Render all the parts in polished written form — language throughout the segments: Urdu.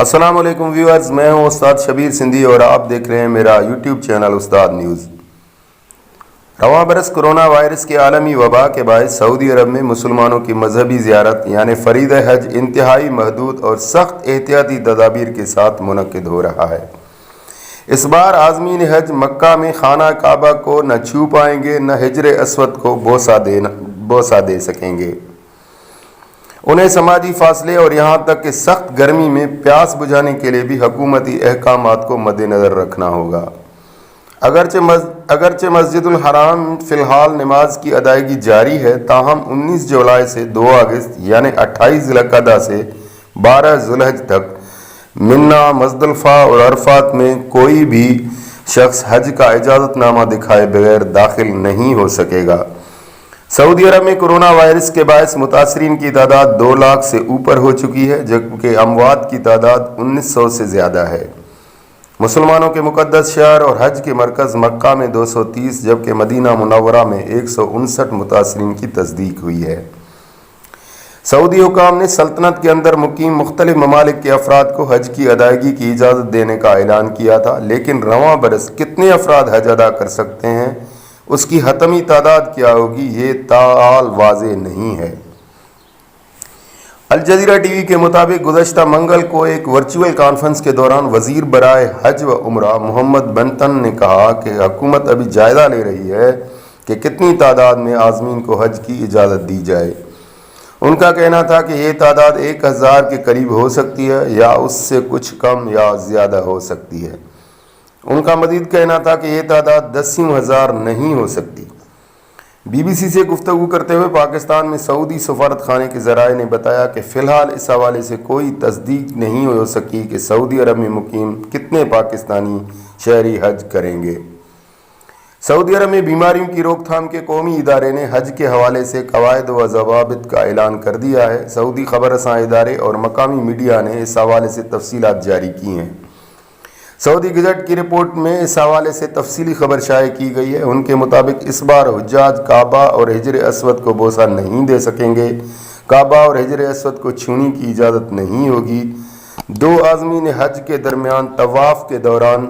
السلام علیکم ویورز، میں ہوں استاد شبیر سندھی اور آپ دیکھ رہے ہیں میرا یوٹیوب چینل استاد نیوز۔ رواں برس کرونا وائرس کے عالمی وبا کے باعث سعودی عرب میں مسلمانوں کی مذہبی زیارت یعنی فرید حج انتہائی محدود اور سخت احتیاطی تدابیر کے ساتھ منعقد ہو رہا ہے۔ اس بار عازمین حج مکہ میں خانہ کعبہ کو نہ چھو پائیں گے، نہ حجر اسود کو بوسہ دے سکیں گے۔ انہیں سماجی فاصلے اور یہاں تک کہ سخت گرمی میں پیاس بجھانے کے لیے بھی حکومتی احکامات کو مد نظر رکھنا ہوگا۔ اگرچہ مسجد الحرام فی الحال نماز کی ادائیگی جاری ہے، تاہم 19 جولائی سے 2 اگست یعنی 28 ذی القعدہ سے 12 ذوالحج تک منی، مزدلفہ اور عرفات میں کوئی بھی شخص حج کا اجازت نامہ دکھائے بغیر داخل نہیں ہو سکے گا۔ سعودی عرب میں کرونا وائرس کے باعث متاثرین کی تعداد 2 لاکھ سے اوپر ہو چکی ہے، جبکہ اموات کی تعداد 1900 سے زیادہ ہے۔ مسلمانوں کے مقدس شہر اور حج کے مرکز مکہ میں 230 جبکہ مدینہ منورہ میں 159 متاثرین کی تصدیق ہوئی ہے۔ سعودی حکام نے سلطنت کے اندر مقیم مختلف ممالک کے افراد کو حج کی ادائیگی کی اجازت دینے کا اعلان کیا تھا، لیکن رواں برس کتنے افراد حج ادا کر سکتے ہیں، اس کی حتمی تعداد کیا ہوگی، یہ تاحال واضح نہیں ہے۔ الجزیرہ ٹی وی کے مطابق گزشتہ منگل کو ایک ورچوئل کانفرنس کے دوران وزیر برائے حج و عمرہ محمد بنتن نے کہا کہ حکومت ابھی جائزہ لے رہی ہے کہ کتنی تعداد میں عازمین کو حج کی اجازت دی جائے۔ ان کا کہنا تھا کہ یہ تعداد 1000 کے قریب ہو سکتی ہے یا اس سے کچھ کم یا زیادہ ہو سکتی ہے۔ ان کا مزید کہنا تھا کہ یہ تعداد 10,000 نہیں ہو سکتی۔ بی بی سی سے گفتگو کرتے ہوئے پاکستان میں سعودی سفارت خانے کے ذرائع نے بتایا کہ فی الحال اس حوالے سے کوئی تصدیق نہیں ہو سکی کہ سعودی عرب میں مقیم کتنے پاکستانی شہری حج کریں گے۔ سعودی عرب میں بیماریوں کی روک تھام کے قومی ادارے نے حج کے حوالے سے قواعد و ضوابط کا اعلان کر دیا ہے۔ سعودی خبر رساں ادارے اور مقامی میڈیا نے اس حوالے سے تفصیلات جاری کی ہیں۔ سعودی گزٹ کی رپورٹ میں اس حوالے سے تفصیلی خبر شائع کی گئی ہے۔ ان کے مطابق اس بار حجاج کعبہ اور حجر اسود کو بوسہ نہیں دے سکیں گے۔ کعبہ اور حجر اسود کو چھونے کی اجازت نہیں ہوگی۔ 2 عازمین حج کے درمیان طواف کے دوران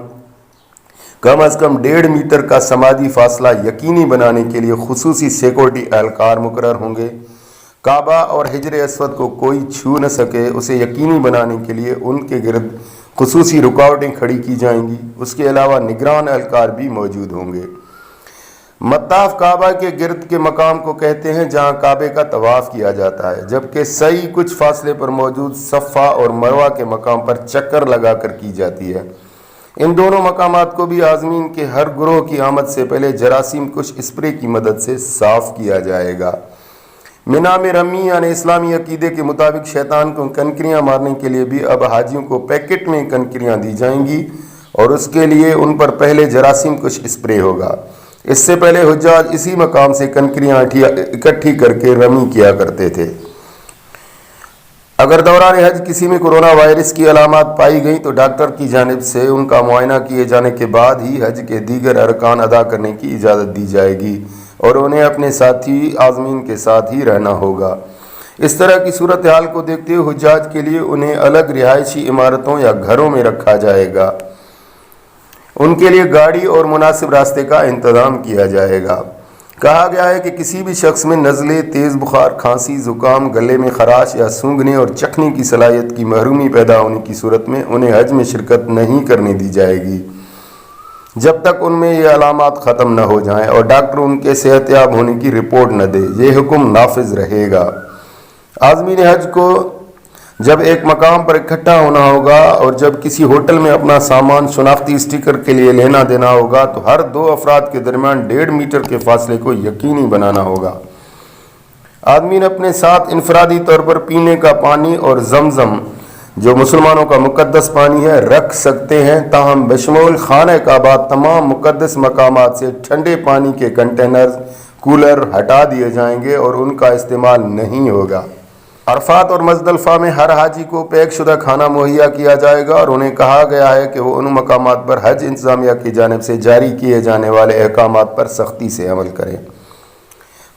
کم از کم 1.5 میٹر کا سماجی فاصلہ یقینی بنانے کے لیے خصوصی سیکورٹی اہلکار مقرر ہوں گے۔ کعبہ اور حجر اسود کو کوئی چھو نہ سکے، اسے یقینی بنانے کے لیے ان کے گرد خصوصی رکاوٹیں کھڑی کی جائیں گی۔ اس کے علاوہ نگران اہلکار بھی موجود ہوں گے۔ مطاف کعبہ کے گرد کے مقام کو کہتے ہیں جہاں کعبے کا طواف کیا جاتا ہے، جبکہ سعی کچھ فاصلے پر موجود صفا اور مروہ کے مقام پر چکر لگا کر کی جاتی ہے۔ ان دونوں مقامات کو بھی عازمین کے ہر گروہ کی آمد سے پہلے جراثیم کش اسپرے کی مدد سے صاف کیا جائے گا۔ منی میں رمی یعنی اسلامی عقیدے کے مطابق شیطان کو کنکریاں مارنے کے لیے بھی اب حاجیوں کو پیکٹ میں کنکریاں دی جائیں گی اور اس کے لیے ان پر پہلے جراثیم کش اسپرے ہوگا۔ اس سے پہلے حجاج اسی مقام سے کنکریاں اکٹھی کر کے رمی کیا کرتے تھے۔ اگر دوران حج کسی میں کرونا وائرس کی علامات پائی گئیں تو ڈاکٹر کی جانب سے ان کا معائنہ کیے جانے کے بعد ہی حج کے دیگر ارکان ادا کرنے کی اجازت دی جائے گی اور انہیں اپنے ساتھی عازمین کے ساتھ ہی رہنا ہوگا۔ اس طرح کی صورتحال کو دیکھتے ہوئے حجاج کے لیے انہیں الگ رہائشی عمارتوں یا گھروں میں رکھا جائے گا۔ ان کے لیے گاڑی اور مناسب راستے کا انتظام کیا جائے گا۔ کہا گیا ہے کہ کسی بھی شخص میں نزلے، تیز بخار، کھانسی، زکام، گلے میں خراش یا سونگھنے اور چکھنے کی صلاحیت کی محرومی پیدا ہونے کی صورت میں انہیں حج میں شرکت نہیں کرنے دی جائے گی جب تک ان میں یہ علامات ختم نہ ہو جائیں اور ڈاکٹر ان کے صحت یاب ہونے کی رپورٹ نہ دے۔ یہ حکم نافذ رہے گا۔ عازمین حج کو جب ایک مقام پر اکٹھا ہونا ہوگا اور جب کسی ہوٹل میں اپنا سامان شناختی اسٹیکر کے لیے لینا دینا ہوگا تو ہر 2 افراد کے درمیان 1.5 میٹر کے فاصلے کو یقینی بنانا ہوگا۔ عازمین اپنے ساتھ انفرادی طور پر پینے کا پانی اور زمزم جو مسلمانوں کا مقدس پانی ہے رکھ سکتے ہیں، تاہم بشمول خانہ کعبہ تمام مقدس مقامات سے ٹھنڈے پانی کے کنٹینرز، کولر ہٹا دیے جائیں گے اور ان کا استعمال نہیں ہوگا۔ عرفات اور مزدلفہ میں ہر حاجی کو پیک شدہ کھانا مہیا کیا جائے گا اور انہیں کہا گیا ہے کہ وہ ان مقامات پر حج انتظامیہ کی جانب سے جاری کیے جانے والے احکامات پر سختی سے عمل کریں۔